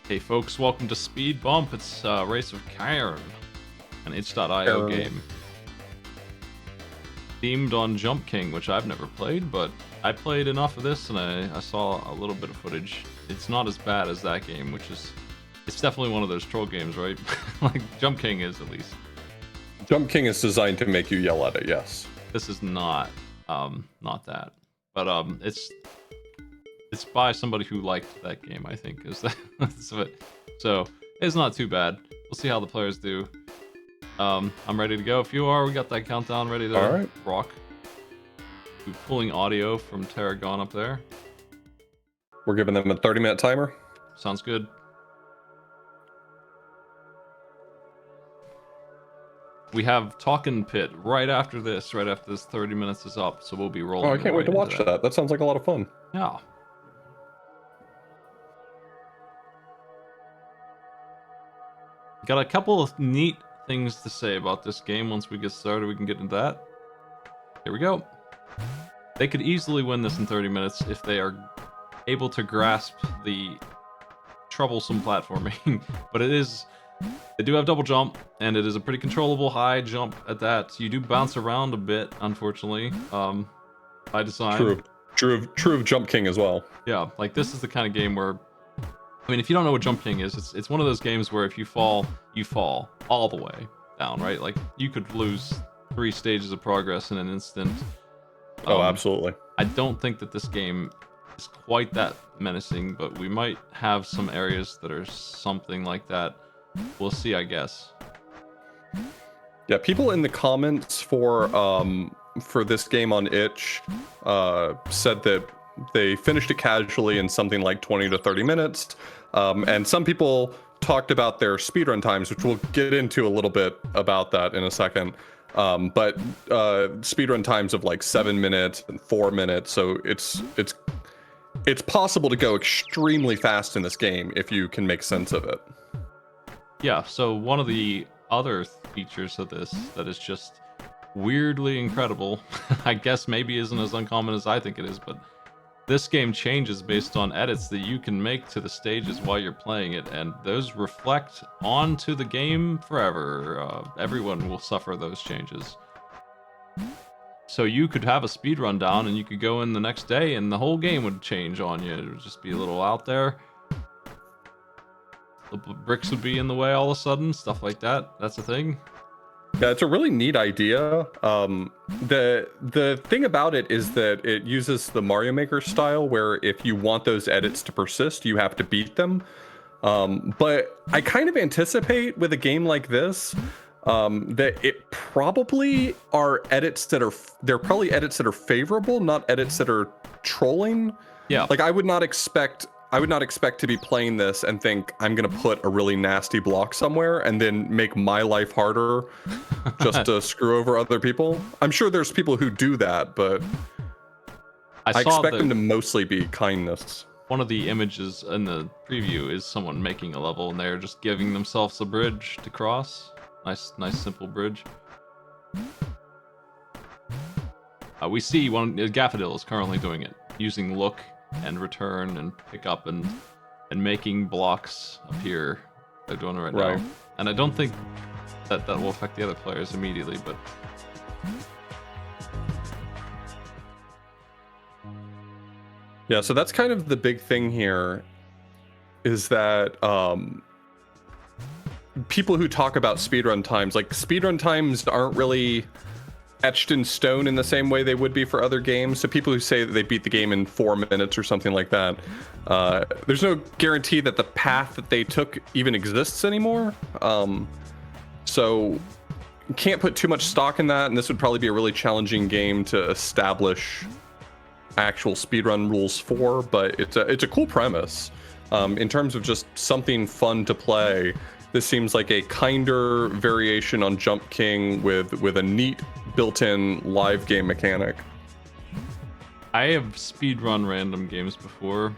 Hey folks, welcome to Speedbump. It's Race of Cairn, an itch.io game themed on Jump King, which I've never played, but I played enough of this and I saw a little bit of footage. It's not as bad as that game, it's definitely one of those troll games, right? Like Jump King is, at least. Jump King is designed to make you yell at it, yes. This is not that, but it's by somebody who liked that game, I think, is that so it's not too bad. We'll see how the players do. I'm ready to go. If you are, we got that countdown ready to rock. We're pulling audio from Tarragon up there. We're giving them a 30-minute timer. Sounds good. We have Talkin' Pit right after this 30 minutes is up, so we'll be rolling. Oh, I can't wait to watch that. That sounds like a lot of fun. Yeah. Got a couple of neat things to say about this game. Once we get started, we can get into that. Here we go. They could easily win this in 30 minutes if they are able to grasp the troublesome platforming. But they do have double jump, and it is a pretty controllable high jump at that. You do bounce around a bit, unfortunately, by design. True of Jump King as well. Yeah, like this is the kind of game where, I mean, if you don't know what Jump King is, it's one of those games where if you fall all the way down, right? Like, you could lose 3 stages of progress in an instant. Oh, absolutely. I don't think that this game is quite that menacing, but we might have some areas that are something like that. We'll see, I guess. Yeah, people in the comments for this game on itch said that they finished it casually in something like 20 to 30 minutes. And some people talked about their speedrun times, which we'll get into a little bit about that in a second. But speedrun times of like 7 minutes and 4 minutes. So it's possible to go extremely fast in this game if you can make sense of it. Yeah, so one of the other features of this that is just weirdly incredible, I guess maybe isn't as uncommon as I think it is, but this game changes based on edits that you can make to the stages while you're playing it, and those reflect onto the game forever. Everyone will suffer those changes. So you could have a speed run down and you could go in the next day and the whole game would change on you. It would just be a little out there. The bricks would be in the way all of a sudden, stuff like that. That's a thing. Yeah, it's a really neat idea. The thing about it is that it uses the Mario Maker style, where if you want those edits to persist, you have to beat them. But I kind of anticipate with a game like this that it probably are edits that are favorable, not edits that are trolling. Yeah. Like I would not expect to be playing this and think I'm gonna put a really nasty block somewhere and then make my life harder just to screw over other people. I'm sure there's people who do that, but I expect them to mostly be kindness. One of the images in the preview is someone making a level and they're just giving themselves a bridge to cross. Nice simple bridge. We see Gaffadil is currently doing it, using look and return and pick up and making blocks appear. They're doing it right now. And I don't think that will affect the other players immediately, but yeah, so that's kind of the big thing here, is that people who talk about speedrun times, like speedrun times aren't really etched in stone in the same way they would be for other games. So people who say that they beat the game in 4 minutes or something like that, there's no guarantee that the path that they took even exists anymore. So you can't put too much stock in that, and this would probably be a really challenging game to establish actual speedrun rules for, but it's a cool premise. In terms of just something fun to play, this seems like a kinder variation on Jump King with a neat built-in live game mechanic. I have speedrun random games before.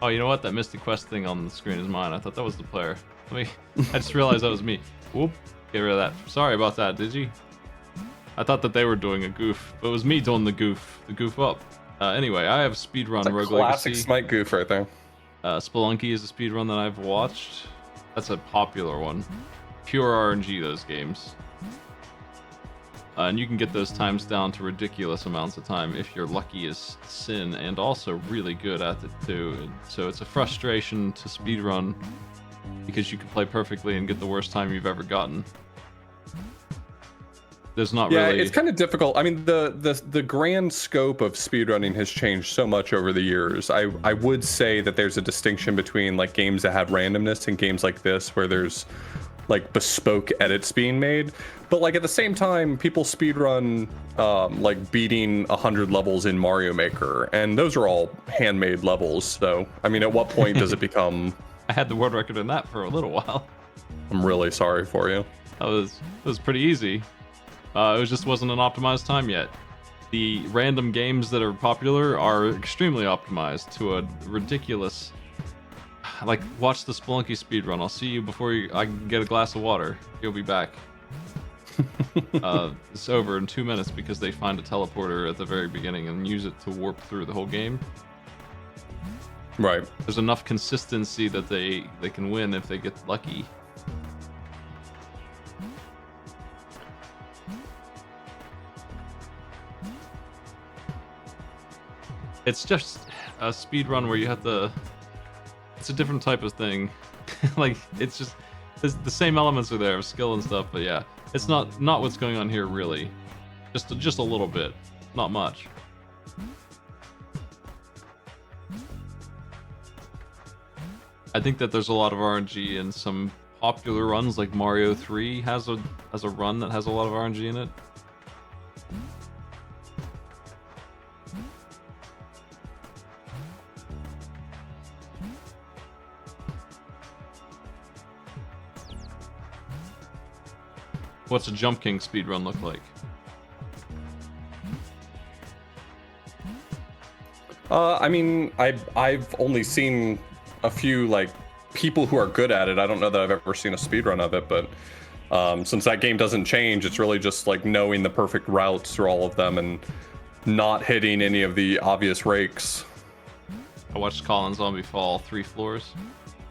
Oh, you know what? That Mystic Quest thing on the screen is mine. I thought that was the player. I just realized that was me. Whoop. Get rid of that. Sorry about that, did you? I thought that they were doing a goof, but it was me doing the goof up. Anyway, I have speedrun Rogue Legacy. Classic Smite goof right there. Spelunky is a speedrun that I've watched. That's a popular one. Pure RNG, those games. And you can get those times down to ridiculous amounts of time if you're lucky as sin, and also really good at it too. And so it's a frustration to speedrun because you can play perfectly and get the worst time you've ever gotten. There's not really... it's kind of difficult. I mean, the grand scope of speedrunning has changed so much over the years. I would say that there's a distinction between like games that have randomness and games like this where there's like bespoke edits being made. But like at the same time, people speedrun like beating 100 levels in Mario Maker, and those are all handmade levels. So I mean, at what point does it become... I had the world record in that for a little while. I'm really sorry for you. It was pretty easy. It just wasn't an optimized time yet. The random games that are popular are extremely optimized to a ridiculous... Like, watch the Spelunky speedrun. I'll see you before I can get a glass of water. You'll be back. It's over in 2 minutes because they find a teleporter at the very beginning and use it to warp through the whole game. Right. There's enough consistency that they can win if they get lucky. It's just a speed run where you have to... It's a different type of thing. Like, it's just... The same elements are there of skill and stuff, but yeah. It's not what's going on here, really. Just a little bit. Not much. I think that there's a lot of RNG in some popular runs, like Mario 3 has a run that has a lot of RNG in it. What's a Jump King speedrun look like? I mean, I've only seen a few like people who are good at it. I don't know that I've ever seen a speedrun of it, but since that game doesn't change, it's really just like knowing the perfect routes through all of them and not hitting any of the obvious rakes. I watched Colin Zombie fall 3 floors,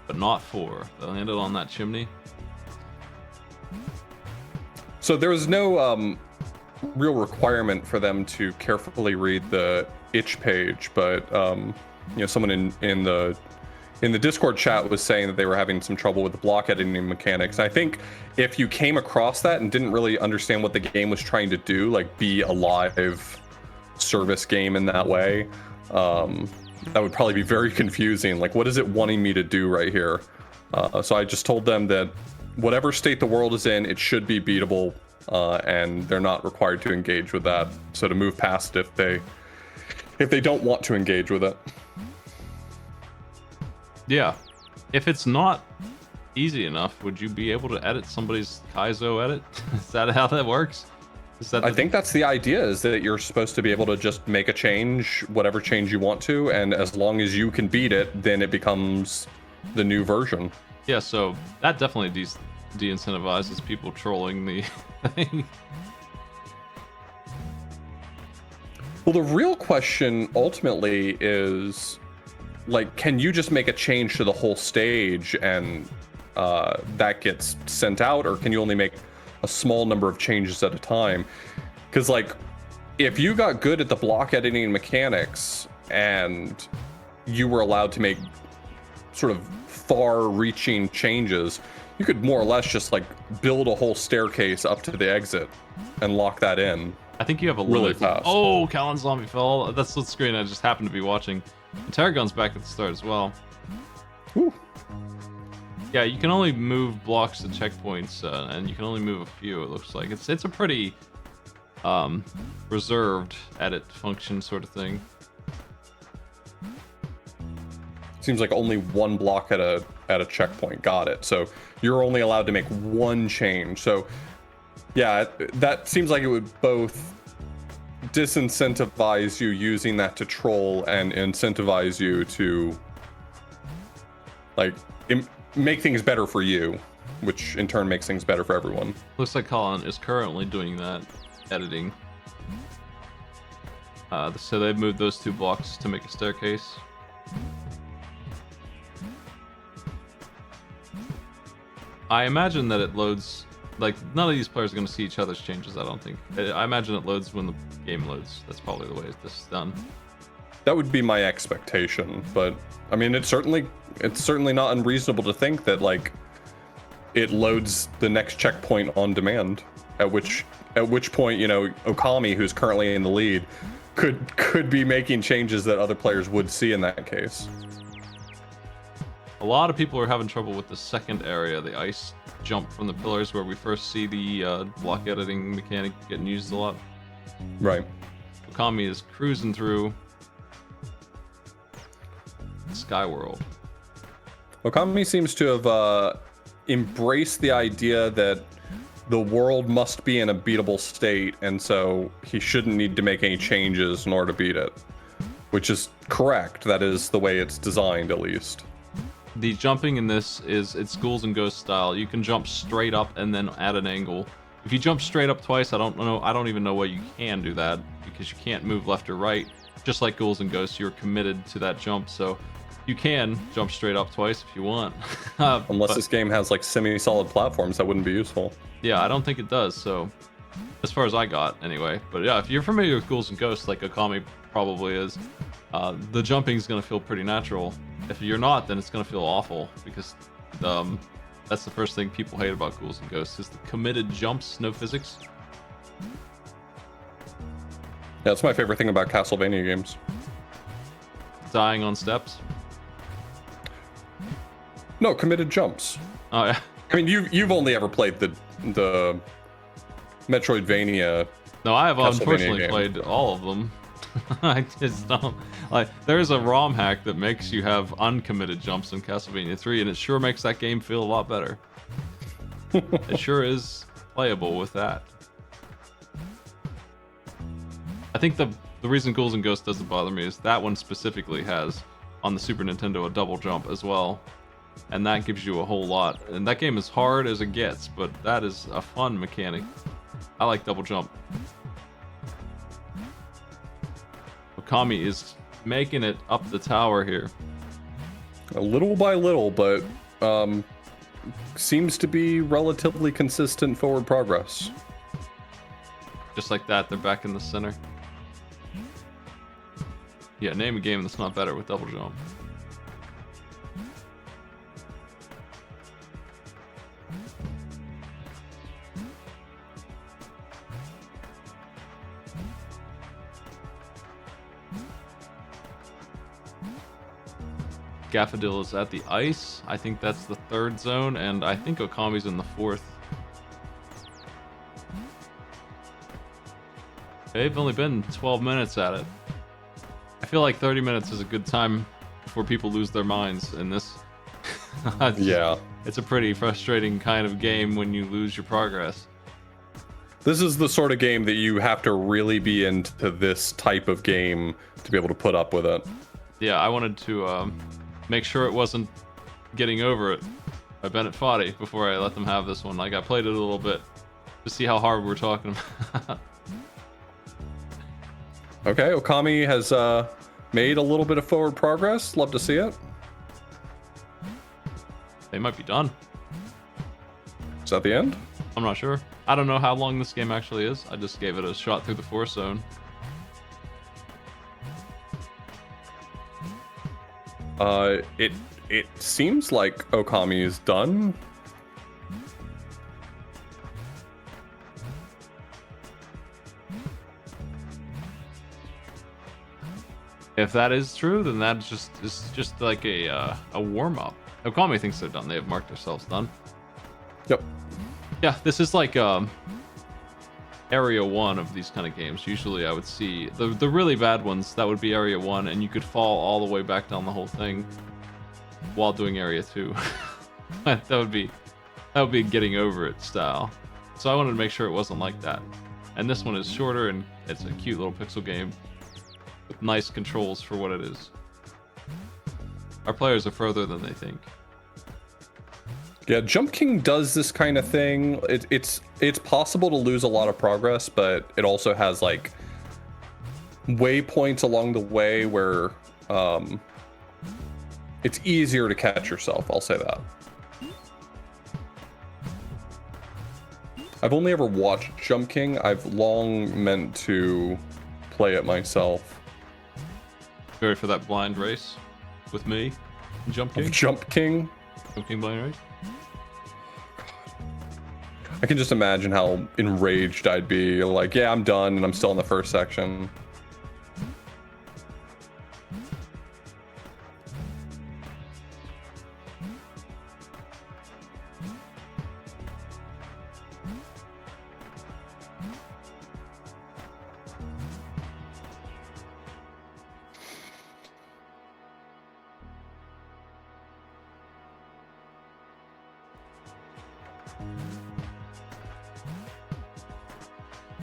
but not 4. They landed on that chimney. So there was no real requirement for them to carefully read the itch page, but you know, someone in the Discord chat was saying that they were having some trouble with the block editing mechanics. I think if you came across that and didn't really understand what the game was trying to do, like be a live service game in that way, that would probably be very confusing. Like, what is it wanting me to do right here? So I just told them that whatever state the world is in, it should be beatable, and they're not required to engage with that. So to move past it if they don't want to engage with it. Yeah. If it's not easy enough, would you be able to edit somebody's Kaizo edit? Is that how that works? I think that's the idea, is that you're supposed to be able to just make a change, whatever change you want to, and as long as you can beat it, then it becomes the new version. Yeah, so that definitely de-incentivizes people trolling the thing. Well, the real question ultimately is, like, can you just make a change to the whole stage and that gets sent out, or can you only make a small number of changes at a time? Because, like, if you got good at the block editing mechanics and you were allowed to make sort of far-reaching changes, you could more or less just like build a whole staircase up to the exit and lock that in. I think you have a really limit. fast. Oh, Callan Zombie fell. That's the screen I just happened to be watching. Tarragon's back at the start as well. Ooh. Yeah, you can only move blocks to checkpoints, and you can only move a few. It looks like it's a pretty reserved edit function sort of thing. Seems like only one block at a checkpoint. Got it. So you're only allowed to make one change. So yeah, that seems like it would both disincentivize you using that to troll and incentivize you to like make things better for you, which in turn makes things better for everyone. Looks like Colin is currently doing that editing. So they've moved those 2 blocks to make a staircase. I imagine that it loads. Like, none of these players are going to see each other's changes, I don't think. I imagine it loads when the game loads. That's probably the way this is done. That would be my expectation, but I mean, it's certainly not unreasonable to think that like it loads the next checkpoint on demand. At which point, you know, Okami, who's currently in the lead, could be making changes that other players would see in that case. A lot of people are having trouble with the second area, the ice jump from the pillars, where we first see the block editing mechanic getting used a lot. Right. Okami is cruising through Skyworld. Okami seems to have embraced the idea that the world must be in a beatable state, and so he shouldn't need to make any changes in order to beat it. Which is correct. That is the way it's designed, at least. The jumping in this it's Ghouls and Ghosts style. You can jump straight up and then at an angle. If you jump straight up twice, I don't even know why you can do that, because you can't move left or right. Just like Ghouls and Ghosts, you're committed to that jump, so you can jump straight up twice if you want. Unless this game has like semi-solid platforms, that wouldn't be useful. Yeah, I don't think it does, so as far as I got anyway. But yeah, if you're familiar with Ghouls and Ghosts, like Okami probably is, the jumping is going to feel pretty natural. If you're not, then it's going to feel awful, because that's the first thing people hate about Ghouls and Ghosts is the committed jumps, no physics. Yeah, that's my favorite thing about Castlevania games. Dying on steps. No, committed jumps. Oh yeah. I mean, you've only ever played the Metroidvania. No, I have Castlevania unfortunately game. played all of them. I just don't like. There's a ROM hack that makes you have uncommitted jumps in Castlevania 3, and it sure makes that game feel a lot better. It sure is playable with that. I think the reason Ghouls and Ghosts doesn't bother me is that one specifically has on the Super Nintendo a double jump as well, and that gives you a whole lot. And that game is hard as it gets, but that is a fun mechanic. I like double jump. Okami is making it up the tower here. A little by little, but seems to be relatively consistent forward progress. Just like that, they're back in the center. Yeah, name a game that's not better with double jump. Gaffadil is at the ice. I think that's the third zone, and I think Okami's in the fourth. They've only been 12 minutes at it. I feel like 30 minutes is a good time before people lose their minds in this. Yeah. It's a pretty frustrating kind of game when you lose your progress. This is the sort of game that you have to really be into this type of game to be able to put up with it. Yeah, I wanted to make sure it wasn't getting over it by Bennett Foddy before I let them have this one. Like, I played it a little bit to see how hard we're talking about. Okay, Okami has made a little bit of forward progress. Love to see it. They might be done. Is that the end? I'm not sure. I don't know how long this game actually is. I just gave it a shot through the force zone. It seems like Okami is done. If that is true, then that is just like a warm up. Okami thinks they're done. They have marked themselves done. Yep. Yeah, this is like area 1 of these kind of games. Usually I would see the really bad ones, that would be area 1, and you could fall all the way back down the whole thing while doing area 2. that would be getting over it style. So I wanted to make sure it wasn't like that. And this one is shorter, and it's a cute little pixel game with nice controls for what it is. Our players are further than they think. Yeah, Jump King does this kind of thing. It's possible to lose a lot of progress, but it also has like waypoints along the way where it's easier to catch yourself. I'll say that. I've only ever watched Jump King. I've long meant to play it myself. Ready for that blind race with me, Jump King? Jump King? Jump King blind race? I can just imagine how enraged I'd be. Like, yeah, I'm done, and I'm still in the first section.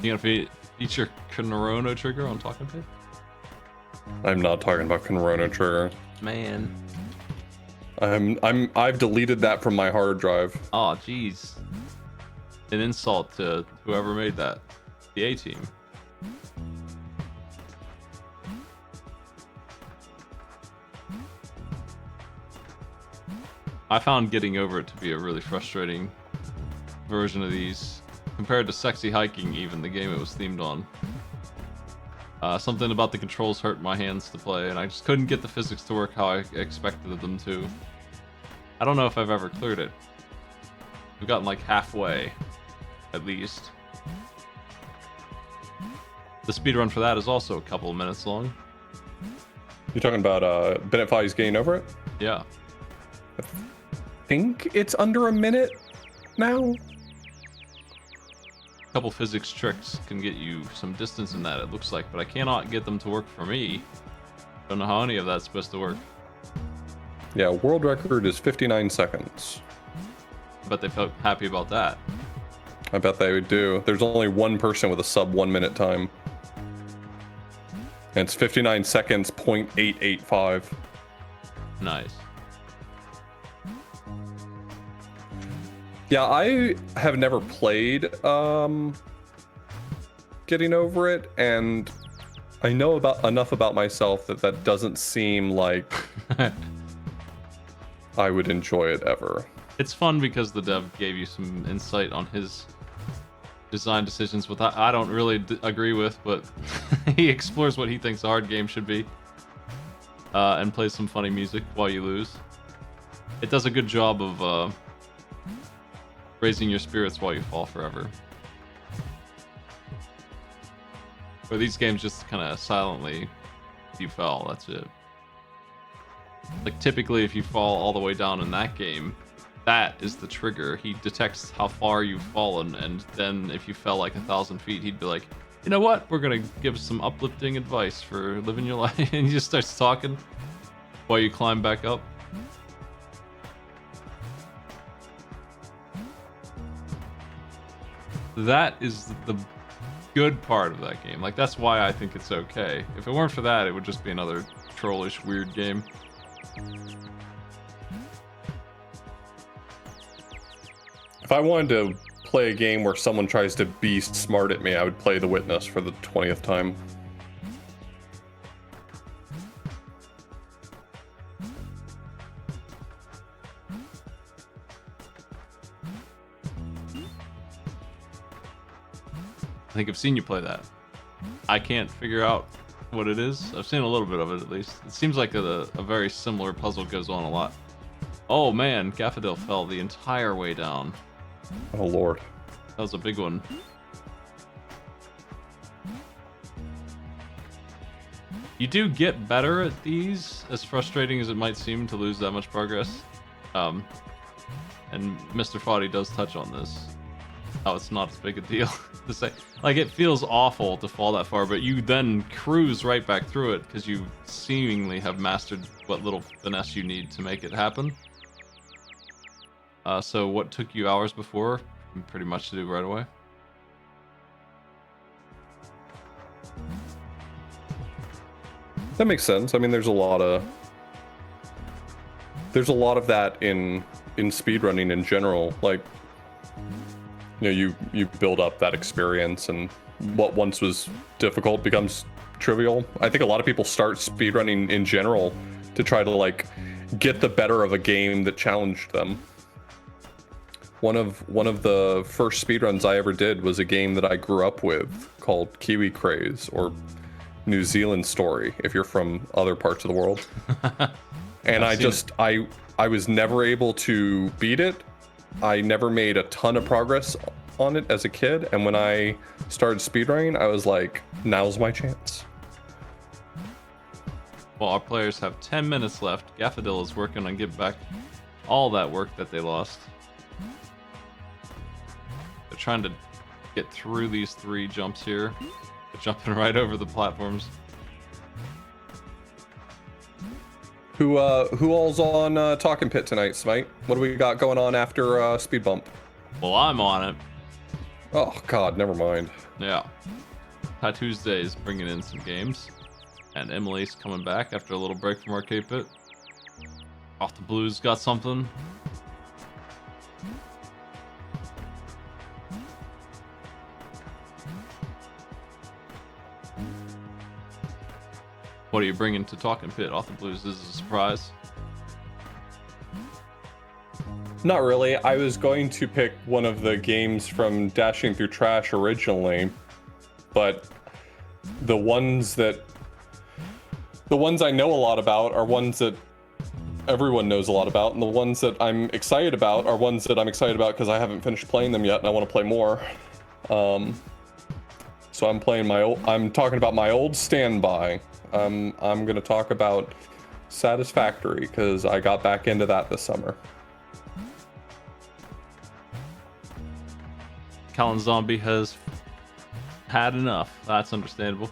You gonna feature Chrono Trigger on Talking Pig? I'm not talking about Chrono Trigger. Man. I've deleted that from my hard drive. Oh, jeez. An insult to whoever made that. The A-Team. I found Getting Over It to be a really frustrating version of these. Compared to Sexy Hiking, even, the game it was themed on. Something about the controls hurt my hands to play, and I just couldn't get the physics to work how I expected them to. I don't know if I've ever cleared it. We've gotten like halfway, at least. The speedrun for that is also a couple of minutes long. You're talking about Bennett Foddy's Getting Over It? Yeah. I think it's under a minute now. A couple physics tricks can get you some distance in that, it looks like, but I cannot get them to work for me. Don't know how any of that's supposed to work. Yeah, world record is 59 seconds. But they felt happy about that. I bet they would do. There's only one person with a sub 1 minute time. And it's 59 seconds, 0.885. Nice. Yeah, I have never played Getting Over It, and I know enough about myself that doesn't seem like I would enjoy it ever. It's fun because the dev gave you some insight on his design decisions, with I don't really agree with, but he explores what he thinks a hard game should be, and plays some funny music while you lose. It does a good job of raising your spirits while you fall forever. Where these games just kind of silently, if you fell, that's it. Like typically if you fall all the way down in that game, that is the trigger. He detects how far you've fallen, and then if you fell like 1,000 feet, he'd be like, you know what? We're gonna give some uplifting advice for living your life. And he just starts talking while you climb back up. That is the good part of that game. Like, that's why I think it's okay. If it weren't for that, it would just be another trollish, weird game. If I wanted to play a game where someone tries to be smart at me, I would play The Witness for the 20th time. I think I've seen you play that. I can't figure out what it is. I've seen a little bit of it, at least. It seems like a very similar puzzle goes on a lot. Oh man, Gaffadil fell the entire way down. Oh lord. That was a big one. You do get better at these, as frustrating as it might seem to lose that much progress. And Mr. Foddy does touch on this. How it's not as big a deal to say. Like, it feels awful to fall that far, but you then cruise right back through it because you seemingly have mastered what little finesse you need to make it happen. So what took you hours before, pretty much to do right away. That makes sense. I mean, there's a lot of that in speedrunning in general. Like, you know, you build up that experience, and what once was difficult becomes trivial. I think a lot of people start speedrunning in general to try to like get the better of a game that challenged them. One of the first speedruns I ever did was a game that I grew up with called Kiwi Craze, or New Zealand Story if you're from other parts of the world. And I was never able to beat it. I never made a ton of progress on it as a kid, and when I started speedrunning, I was like, now's my chance. Well, our players have 10 minutes left. Gaffadil is working on getting back all that work that they lost. They're trying to get through these 3 jumps here. They're jumping right over the platforms. Who all's on Talking Pit tonight, Smite? What do we got going on after Speed Bump? Well, I'm on it. Oh God, never mind. Yeah. Tuesday is bringing in some games. And Emily's coming back after a little break from Arcade Pit. Off the Blues got something. What are you bringing to Talking Pit? Off the Blues, this is a surprise. Not really. I was going to pick one of the games from Dashing Through Trash originally, but the ones I know a lot about are ones that everyone knows a lot about, and the ones that I'm excited about are ones that I'm excited about because I haven't finished playing them yet and I want to play more. So I'm talking about my old standby. I'm gonna talk about Satisfactory because I got back into that this summer. Callan Zombie has had enough. That's understandable.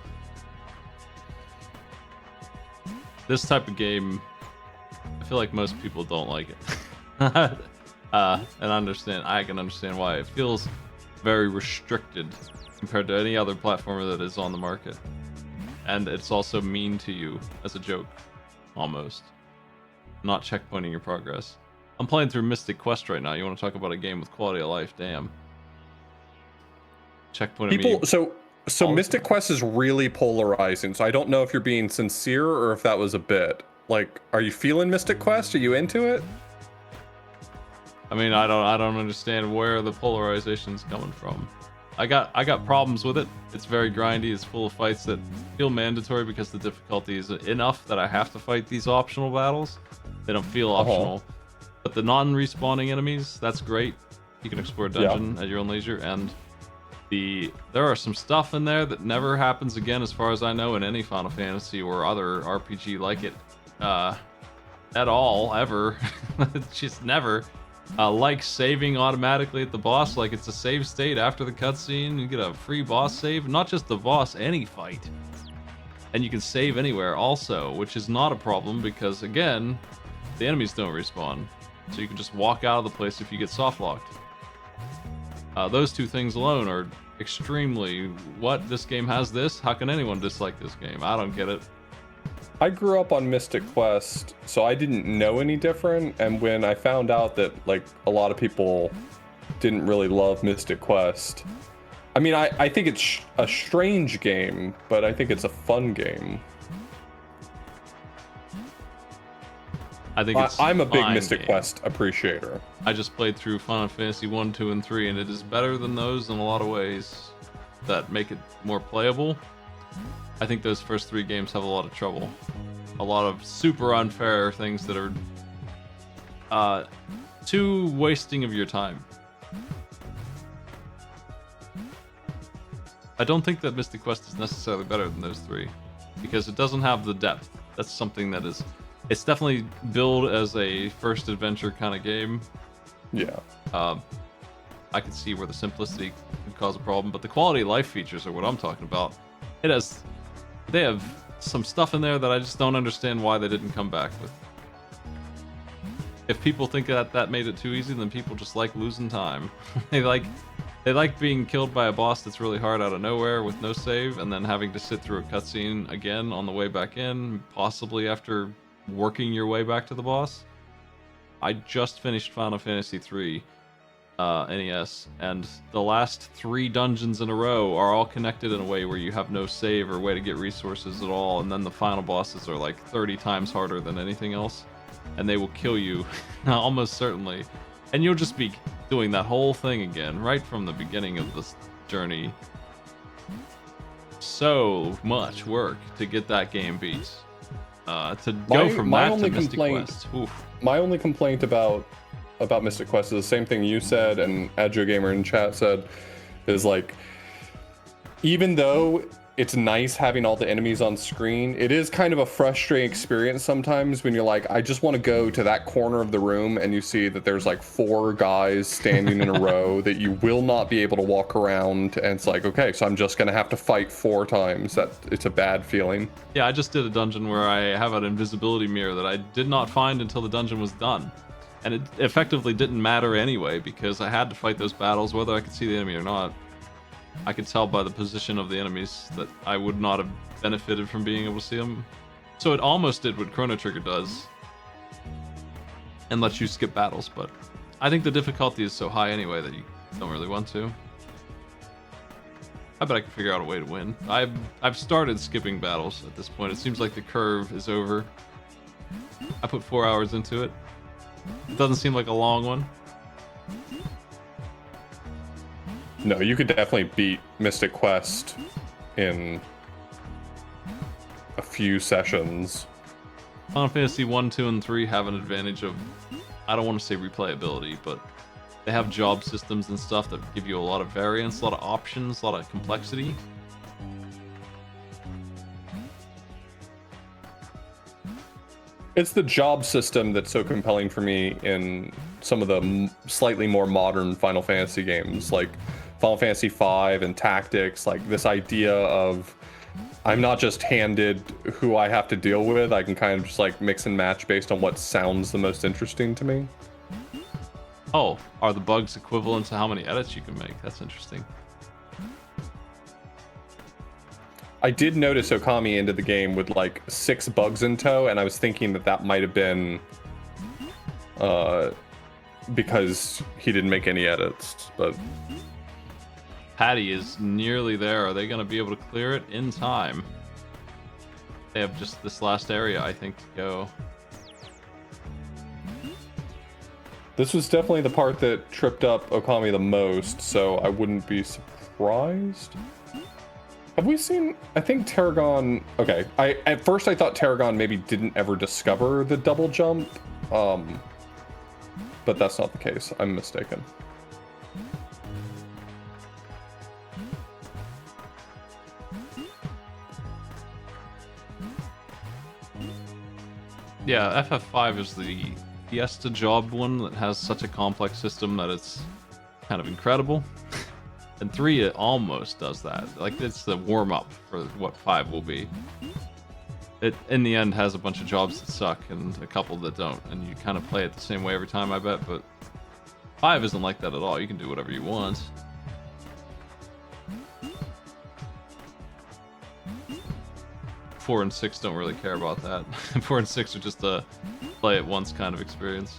This type of game, I feel like most people don't like it. And I can understand why. It feels very restricted compared to any other platformer that is on the market. And it's also mean to you as a joke, almost. Not checkpointing your progress. I'm playing through Mystic Quest right now. You want to talk about a game with quality of life? Damn. Checkpointing me. So Mystic Quest is really polarizing. So I don't know if you're being sincere or if that was a bit. Like, are you feeling Mystic Quest? Are you into it? I mean, I don't understand where the polarization's coming from. I got problems with it. It's very grindy. It's full of fights that feel mandatory because the difficulty is enough that I have to fight these optional battles. They don't feel optional. But the non-respawning enemies, that's great. You can explore a dungeon at your own leisure, and there are some stuff in there that never happens again, as far as I know, in any Final Fantasy or other RPG like it at all, ever. Just never. Like saving automatically at the boss, like it's a save state after the cutscene. You get a free boss save, not just the boss, any fight. And you can save anywhere also, which is not a problem because, again, the enemies don't respawn. So you can just walk out of the place if you get soft locked. Those 2 things alone are extremely... What? This game has this? How can anyone dislike this game? I don't get it. I grew up on Mystic Quest, so I didn't know any different, and when I found out that, like, a lot of people didn't really love Mystic Quest, I mean, I think it's a strange game, but I think it's a fun game. I think I'm a big Mystic Quest appreciator. I just played through Final Fantasy 1, 2, and 3, and it is better than those in a lot of ways that make it more playable. I think those first 3 games have a lot of trouble. A lot of super unfair things that are too wasting of your time. I don't think that Mystic Quest is necessarily better than those 3, because it doesn't have the depth. That's something that is... It's definitely billed as a first adventure kind of game. Yeah. I can see where the simplicity could cause a problem, but the quality of life features are what I'm talking about. They have some stuff in there that I just don't understand why they didn't come back with. If people think that made it too easy, then people just like losing time. They like being killed by a boss that's really hard out of nowhere with no save, and then having to sit through a cutscene again on the way back in, possibly after working your way back to the boss. I just finished Final Fantasy 3 NES, and the last 3 dungeons in a row are all connected in a way where you have no save or way to get resources at all, and then the final bosses are like 30 times harder than anything else, and they will kill you almost certainly, and you'll just be doing that whole thing again, right from the beginning of this journey. So much work to get that game beat. To go from that to Mystic Quest. Oof. My only complaint about Mystic Quest is the same thing you said and Adjo Gamer in chat said, is like, even though it's nice having all the enemies on screen, it is kind of a frustrating experience sometimes when you're like, I just want to go to that corner of the room and you see that there's like 4 guys standing in a row that you will not be able to walk around, and it's like, okay, so I'm just gonna have to fight 4 times. It's a bad feeling. Yeah, I just did a dungeon where I have an invisibility mirror that I did not find until the dungeon was done. And it effectively didn't matter anyway, because I had to fight those battles whether I could see the enemy or not. I could tell by the position of the enemies that I would not have benefited from being able to see them. So it almost did what Chrono Trigger does and lets you skip battles, but I think the difficulty is so high anyway that you don't really want to. I bet I can figure out a way to win. I've started skipping battles at this point. It seems like the curve is over. I put 4 hours into it. It doesn't seem like a long one. No, you could definitely beat Mystic Quest in a few sessions. Final Fantasy 1, 2, and 3 have an advantage of, I don't want to say replayability, but they have job systems and stuff that give you a lot of variance, a lot of options, a lot of complexity. It's the job system that's so compelling for me in some of the slightly more modern Final Fantasy games, like Final Fantasy V and Tactics. Like this idea of, I'm not just handed who I have to deal with, I can kind of just like mix and match based on what sounds the most interesting to me. Oh, are the bugs equivalent to how many edits you can make? That's interesting. I did notice Okami into the game with like 6 bugs in tow, and I was thinking that might have been because he didn't make any edits, but Patty is nearly there. Are they going to be able to clear it in time? They have just this last area, I think, to go. This was definitely the part that tripped up Okami the most, so I wouldn't be surprised. Have we seen, I think Tarragon, okay, at first I thought Tarragon maybe didn't ever discover the double jump, but that's not the case. I'm mistaken. Yeah, FF5 is the Fiesta job one that has such a complex system that it's kind of incredible. And 3, it almost does that. Like, it's the warm-up for what 5 will be. It, in the end, has a bunch of jobs that suck and a couple that don't. And you kind of play it the same way every time, I bet. But 5 isn't like that at all. You can do whatever you want. Four and 6 don't really care about that. 4 and 6 are just a play it once kind of experience.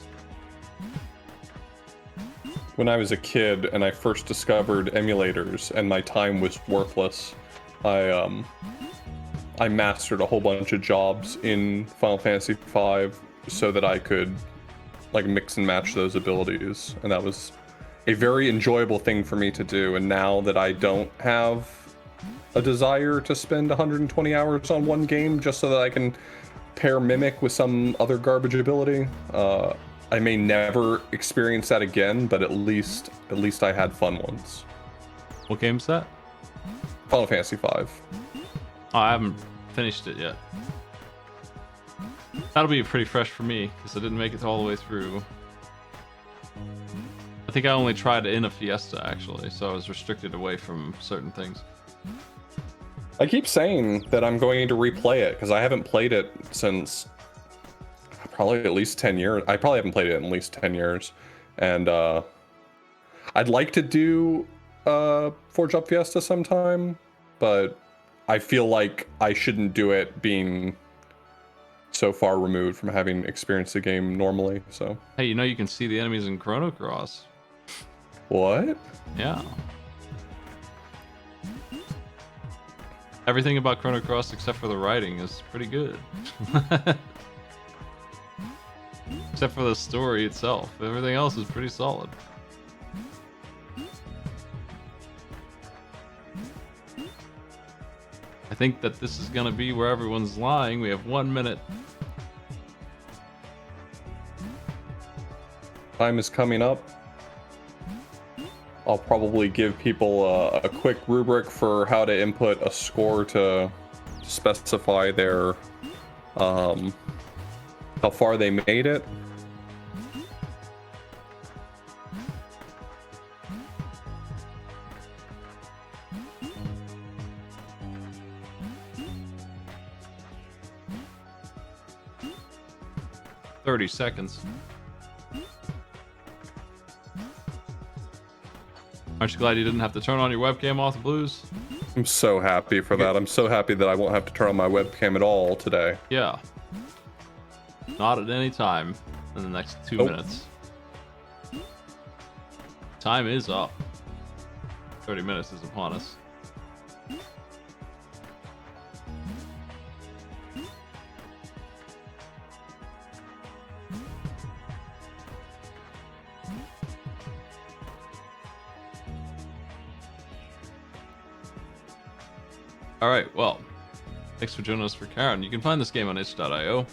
When I was a kid and I first discovered emulators and my time was worthless, I mastered a whole bunch of jobs in Final Fantasy V so that I could like mix and match those abilities, and that was a very enjoyable thing for me to do. And now that I don't have a desire to spend 120 hours on one game just so that I can pair Mimic with some other garbage ability, I may never experience that again, but at least I had fun once. What game's that? Final Fantasy V. Oh, I haven't finished it yet. That'll be pretty fresh for me, because I didn't make it all the way through. I think I only tried it in a Fiesta, actually, so I was restricted away from certain things. I keep saying that I'm going to replay it, because I haven't played it since probably at least 10 years. I probably haven't played it in at least 10 years. And I'd like to do Forge Up Fiesta sometime, but I feel like I shouldn't do it being so far removed from having experienced the game normally. So hey, you know you can see the enemies in Chrono Cross. What? Yeah. Everything about Chrono Cross except for the writing is pretty good. Except for the story itself. Everything else is pretty solid. think that this is gonna be where everyone's lying. We have 1 minute. Time is coming up. I'll probably give people a quick rubric for how to input a score to specify their how far they made it. $30. Aren't you glad you didn't have to turn on your webcam off the Blues? I'm so happy for that. I'm so happy that I won't have to turn on my webcam at all today. Yeah. Not at any time in the next 2 minutes. Time is up. 30 minutes is upon us. Alright, well, thanks for joining us for Cairn. You can find this game on itch.io.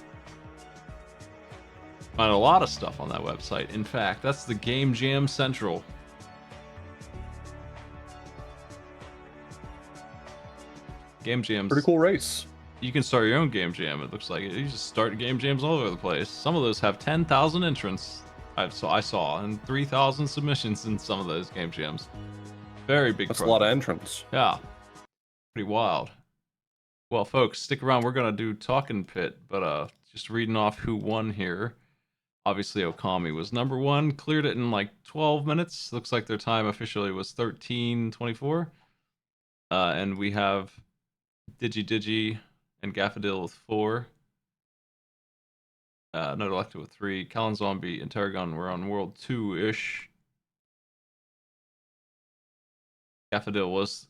Find a lot of stuff on that website. In fact, that's the Game Jam Central. Game Jams. Pretty cool race. You can start your own game jam, it looks like. You just start game jams all over the place. Some of those have 10,000 entrants, I saw, and 3,000 submissions in some of those game jams. Very big That's program. a lot of entrants. Yeah. Pretty wild. Well, folks, stick around. We're going to do Talking Pit, but just reading off who won here. Obviously, Okami was number one. Cleared it in like 12 minutes. Looks like their time officially was 13:24. And we have Digi and Gaffadil with 4. Nodelecta with 3. Callan Zombie and Tarragon were on World 2-ish. Gaffadil was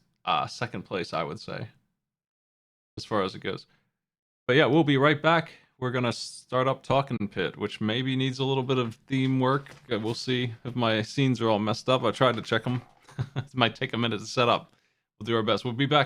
second place, I would say, as far as it goes. But yeah, we'll be right back. We're going to start up Talking Pit, which maybe needs a little bit of theme work. We'll see if my scenes are all messed up. I tried to check them. It might take a minute to set up. We'll do our best. We'll be back in